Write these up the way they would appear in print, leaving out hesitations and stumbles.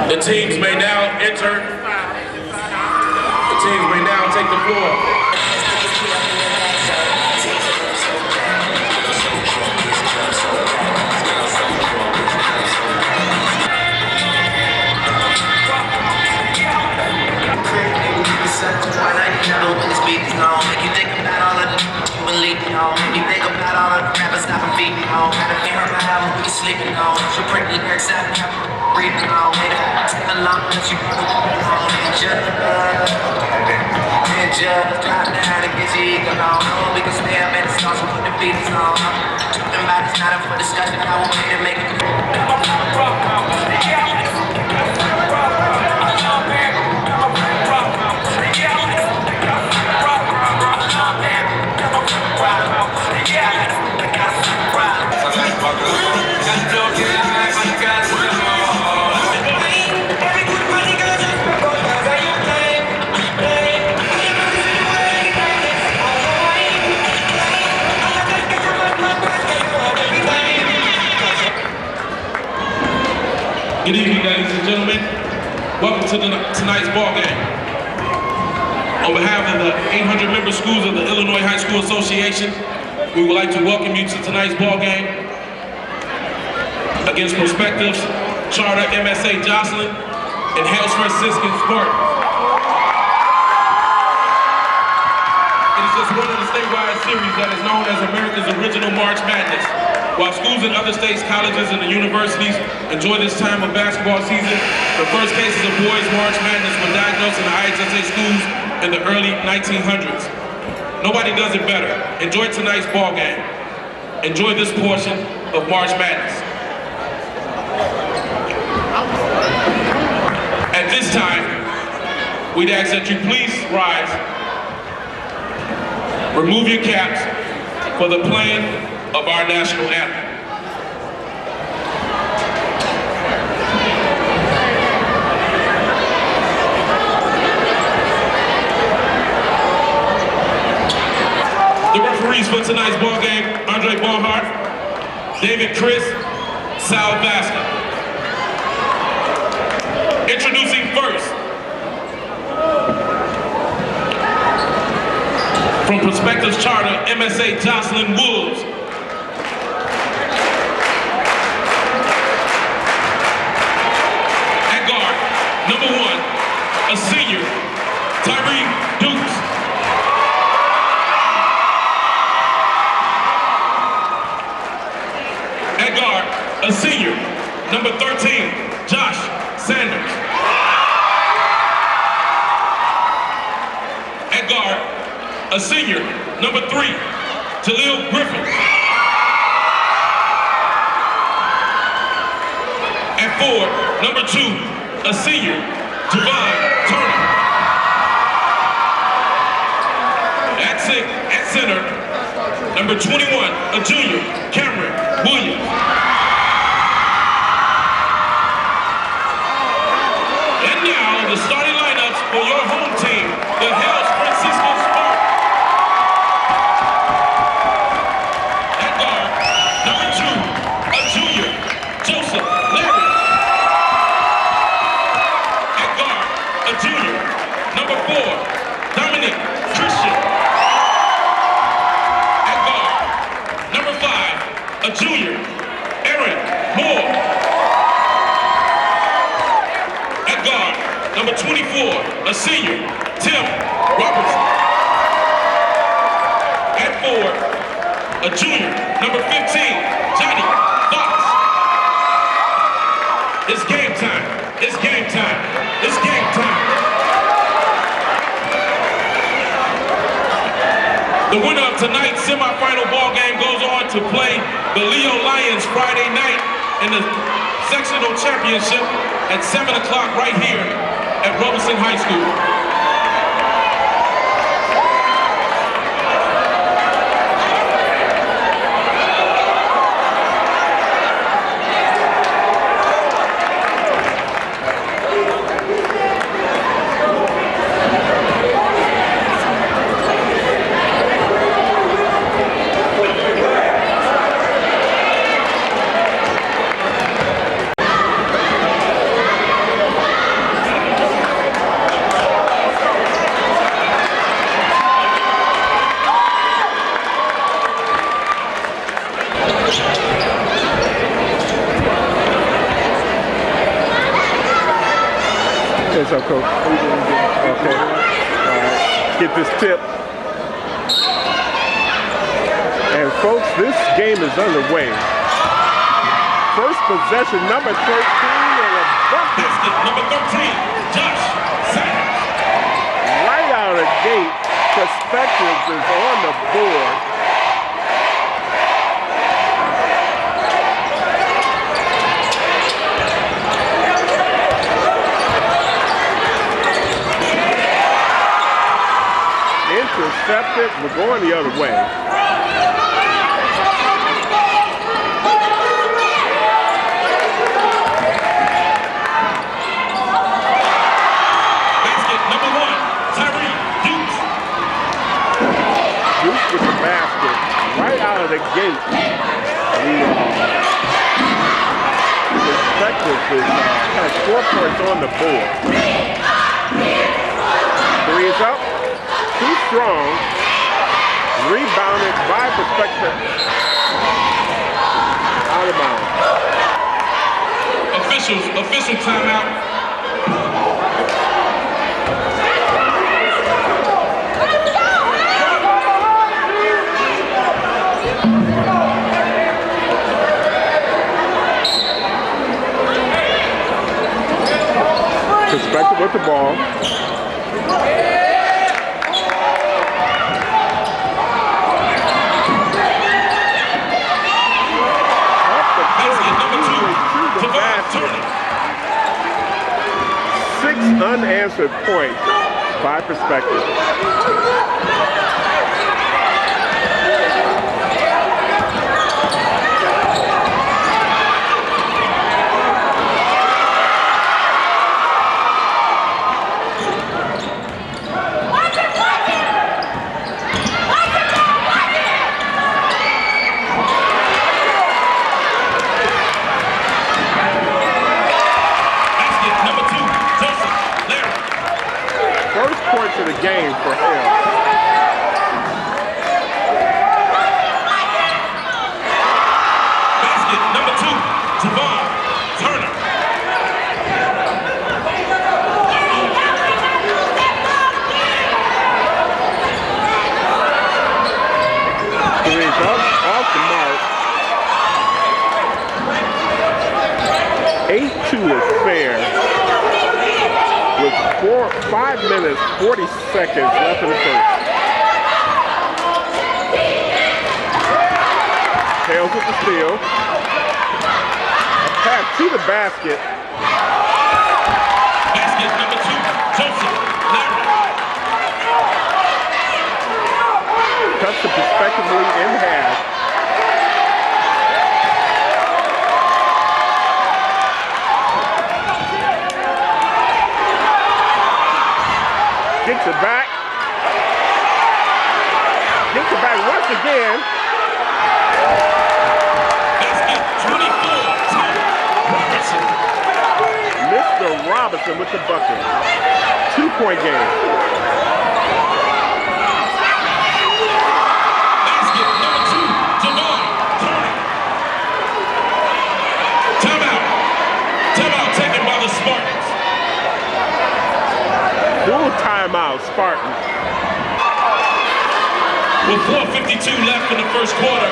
The teams may now enter. The teams may now take the floor. Sleeping on, she pretty lyrics out and breathing on. Take a long that you on and just drop down and get your ego on. No, we can stay up and start to put the beats on. Talking about it's not up for discussion. I will make it make it. Good evening, ladies and gentlemen. Welcome to tonight's ball game. On behalf of the 800-member schools of the Illinois High School Association, we would like to welcome you to tonight's ball game against prospectives Charter MSA Jocelyn and Hales Franciscan Spartan. It is just one of the statewide series that is known as America's Original March Madness. While schools in other states, colleges, and the universities enjoy this time of basketball season, the first cases of boys' March Madness were diagnosed in the IHSA schools in the early 1900s. Nobody does it better. Enjoy tonight's ball game. Enjoy this portion of March Madness. At this time, we'd ask that you please rise, remove your caps for the playing of our national anthem. The referees for tonight's ball game: Andre Bonhart, David Chris, Sal Vasca. Introducing first, from Prospectives Charter MSA Jocelyn Wolves. Number 1, a senior, Tyree Dukes. At guard, a senior, number 13, Josh Sanders. At guard, a senior, number 3, Jaleel Griffin. At 4, number 2, a senior, Javon Turner. At center, number 21, a junior, Cameron Williams. And now, the starting lineups for your home team, the Hales Franciscan Spartans. At guard, number 2, a junior, Joseph Larry. Junior, number 4, Dominic Christian. At guard, number 5, a junior, Aaron Moore. At guard, number 24, a senior, Tim Robertson. At 4, a junior, number 15, Johnny Fox. It's game time. It's game time. It's game time. The winner of tonight's semifinal ball game goes on to play the Leo Lions Friday night in the sectional championship at 7 o'clock right here at Robeson High School. What's up, Coach? Okay. All right. Get this tip. And folks, this game is underway. First possession, number 13, and a bucket. Number 13, Josh Sanders. Right out of the gate, Perspectives is on the board. Intercepted, we're going the other way. Basket number 1, Tyree Dukes. Dukes with the basket right out of the gate. Perspectives has 4 points on the board. Three is up. Too strong. Rebounded by Perspective. Out of bounds. Official timeout. Perspective with the ball. Six unanswered points by Perspective. To the game for Hales. Basket number 2, Javon Turner. Three's up, off the mark. 8-2 is fair. With 5 minutes, 40 seconds left in the first. Hales with the steal. A pass to the basket. Basket number 2, Joseph Larry. Cuts the Perspective lead in half. Gets it back. Gets it back once again. Basket 24, Mr. Robinson with the bucket. 2-point game. Basket number 2, Javon Turner. Timeout. Timeout taken by the Spartans. Full timeout, Spartans. With 4:52 left in the first quarter.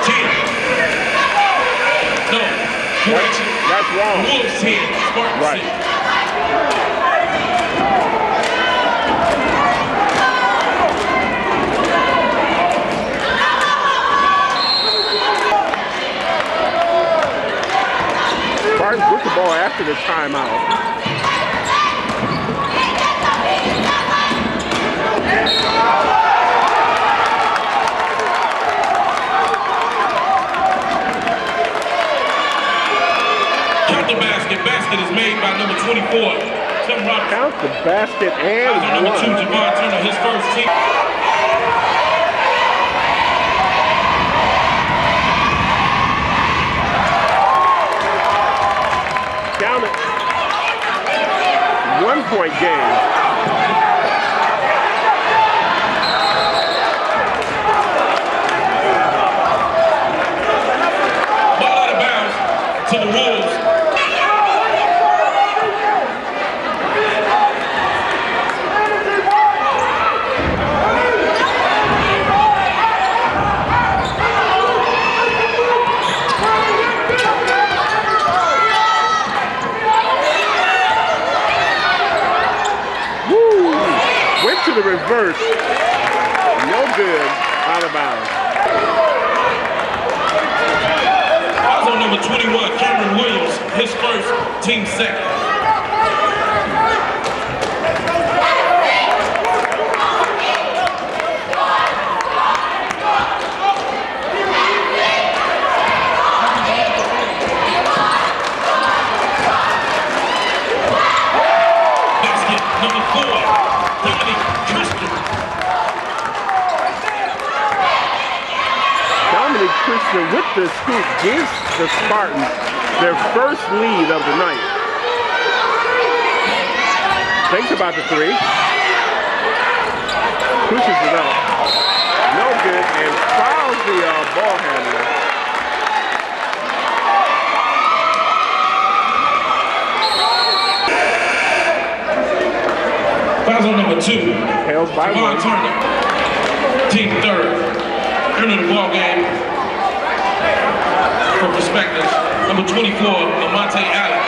10. No, correction. That's wrong. Wolves 10, Spartans right. 6. Spartans with the ball after the timeout. Count the basket. Basket is made by number 24, Tim Roberts. Count the basket and number 2, Javon Turner, his first team. Count it. 1-point game. Ball out of bounds to the Wolves. reverse. No good, out of bounds. Also number 21, Cameron Williams, his first, team second. Christian with the scoop gives the Spartans their first lead of the night. Thinks about the three. Pushes it up. No good, and fouls the ball handler. Fouls on number 2. Hales by one. Turner. Team third. Earning the ball game. For perspective, number 24, Lamonte Allen.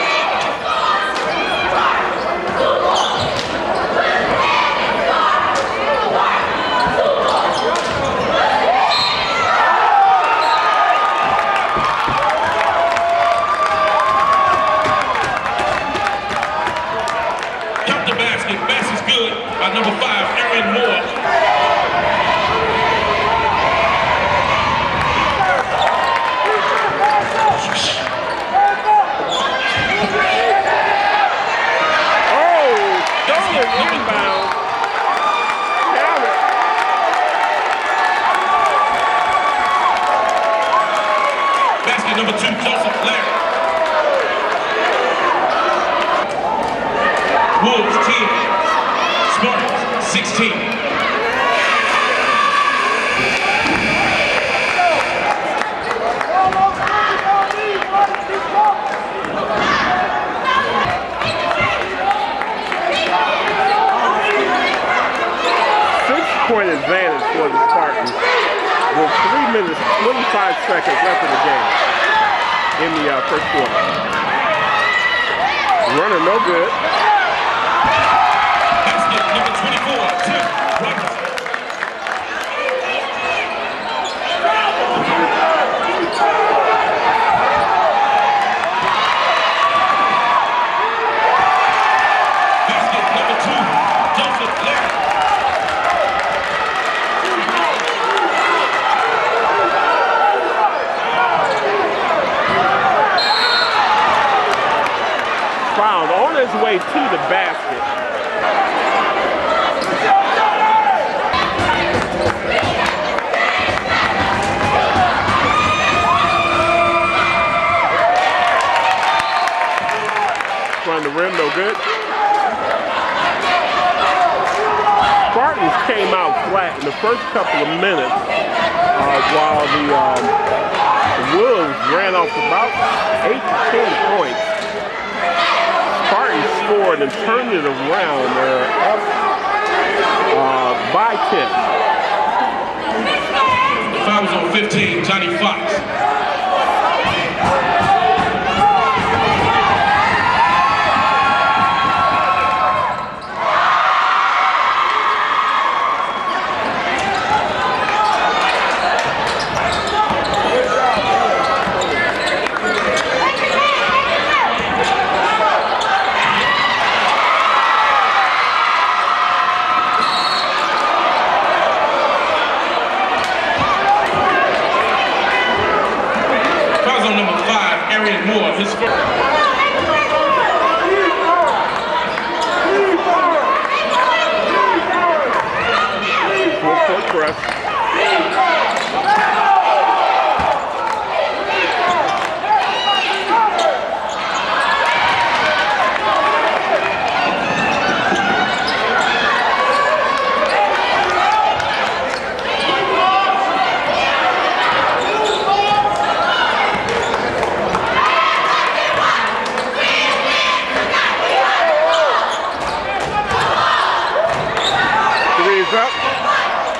Count the basket. Basket's good by number 5, Aaron Moore. Inbound. Count it. Basket number 2, Joseph Larry. Wolves 10, Spartans 16. Point advantage for the Spartans with 3 minutes, 25 seconds left in the game in the first quarter. Runner no good. Basket number 24, Tim Robinson. Basket number 2, Joseph Larry. Fouled on his way to the basket. From the rim, no good. Spartans came out flat in the first couple of minutes while the Wolves ran off about 8 to 10 points. Spartans scored and turned it around. They're up by 10. The foul was on 15, Johnny Fox. Moore, his first. Full court press.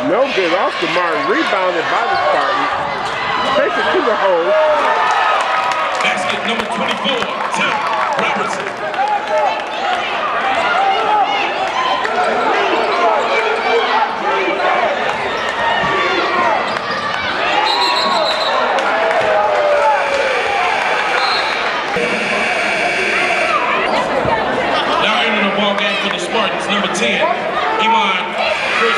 No good off the mark, rebounded by the Spartans. Takes it to the hole. Basket number 24, Tim Robertson. Now entering the ball game for the Spartans, number 10, Iman Chris.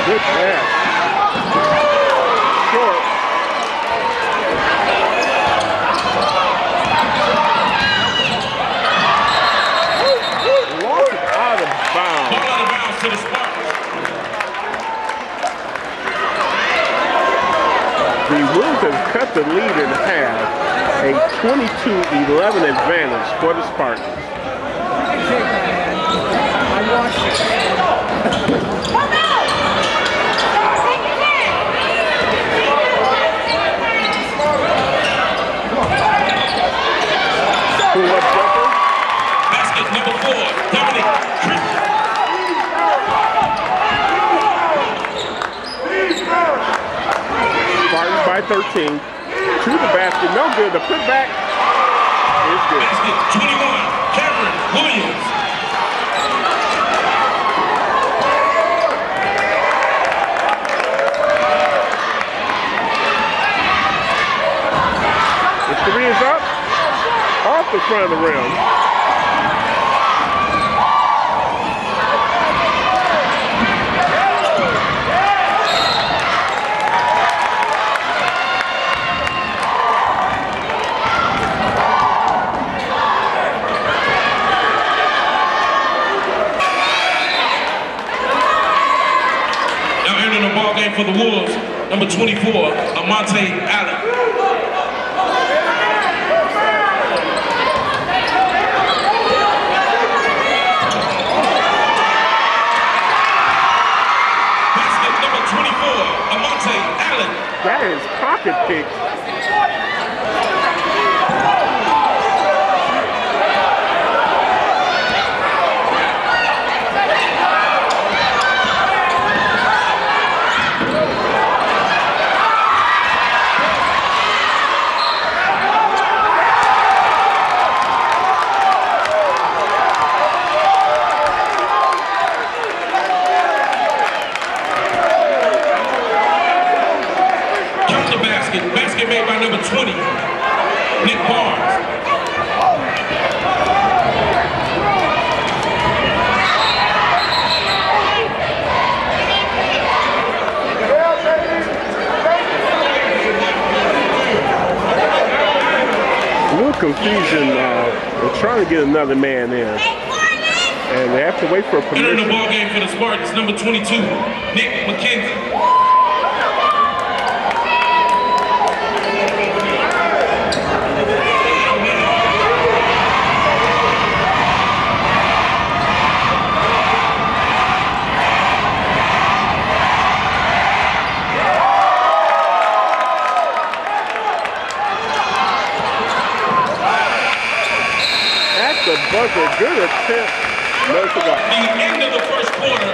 Good pass. Short. Lost it out of bounds. Ball out of bounds to the Spartans. The Wolves have cut the lead in half. A 22-11 advantage for the Spartans. I watched it. Pull-up jumper. Basket number 4, Dominic Chris. Spartans by 13. To the basket. No good. The putback is good. Basket 21, Cameron Williams. The three is up. Off the front of the rim. Now entering the ball game for the Wolves, number 24, Amante Allen. Basket number 24, Amante Allen. That is pocket pick. Count the basket. Basket made by number 20, Nick Barnes. A little confusion. They're trying to get another man in. And they have to wait for Entering the permission. ball game for the Spartans, number 22, Nick McKenzie. At the buzzer, good attempt. No cigar. The end of the first quarter,